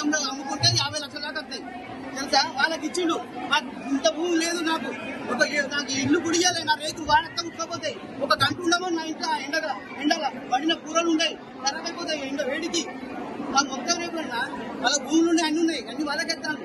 రకంగా అమ్ముకుంటే 50 లక్షల దాకా వస్తాయి తెలుసా. వాళ్ళకి ఇచ్చిండు. ఇంత భూమి లేదు నాకు. నాకు ఇల్లు గుడియాలి. నా రేతులు వాడక ఉట్టుకోపోతాయి. ఒక గంట ఉండమో నా ఇంట్లో ఎండగా పడిన కూరలు ఉన్నాయి, ఖరాబ్ అయిపోతాయి ఎండ వేడికి. నాకు మొత్తం రేపు వాళ్ళ భూములు ఉన్నాయి, అన్ని ఉన్నాయి, అన్ని వాళ్ళకి ఎత్తాను.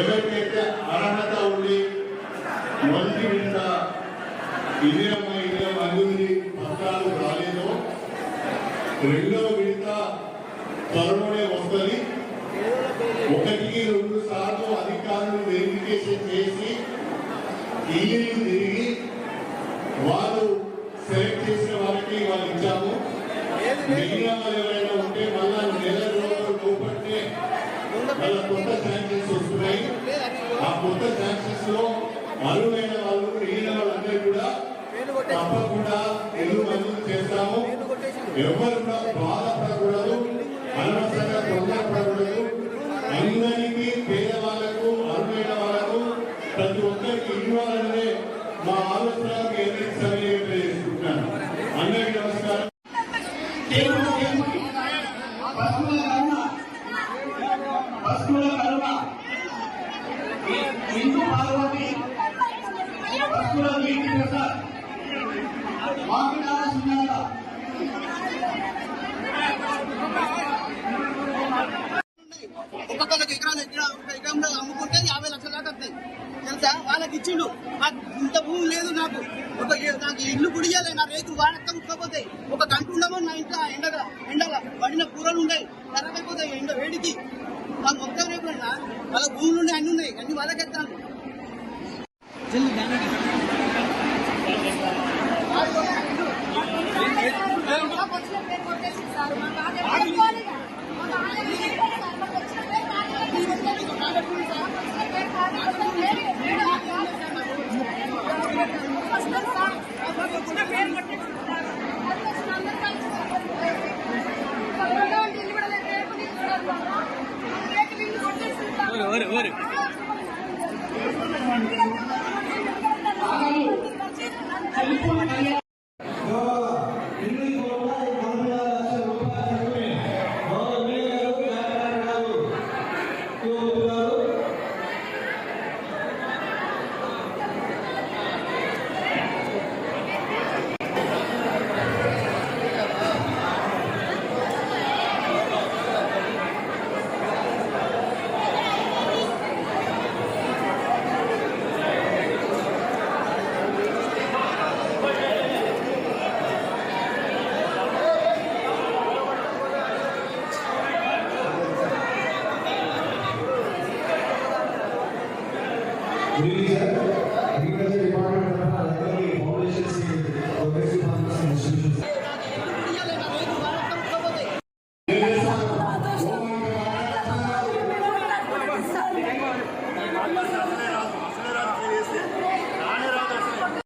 ఎవరికైతే అర్హత ఉండి మొదటి విడత ఇదేమో మంది పత్రాలు రాలేదో రెండవ విడత త్వరలోనే వస్తుంది. 1-2 సార్లు అధికారులు వెరిఫికేషన్ చేసి ఇల్లు తిరిగి వాళ్ళు సెలెక్ట్ చేసిన వారికి వాళ్ళు ఇచ్చాము. మిగిలిన వాళ్ళు ఎవరైనా ఉంటే మళ్ళా నెల రోజుల లోపట్టే వాళ్ళ కొత్త శాంక్షన్స్ వస్తున్నాయి. ఆ కొత్త శాంక్షన్స్ లో అరువైన వాళ్ళు మిగిలిన వాళ్ళందరూ కూడా తప్పకుండా ఇల్లు మంజూరు చేస్తాము. ఎవరు కూడా బాధపడకూడదు, అనవసరంగా తొందరపడకూడదు. అందరికీ పేదవాళ్లకు అరువైన వాళ్ళకు ప్రతి ఒక్కరికి ఇవ్వాలనే మా ఆలోచనకు ఎన్ని సమయం చేసుకుంటున్నాను. అందరికీ నమస్కారం. ఇల్లు గుడియాలి, నా రేకులు వానక్క ఉక్కపోతాయి. ఒక గంట ఉండమో నా ఇంట్లో ఎండగా పడిన కూరలు ఉన్నాయి, ఖరాబ్ అయిపోతాయి ఎండ వేడికి. నాకు మొత్తం రేపు వాళ్ళ భూములు ఉన్నాయి, అన్ని ఉన్నాయి, అన్ని వాళ్ళకెత్తాను. Really, sir?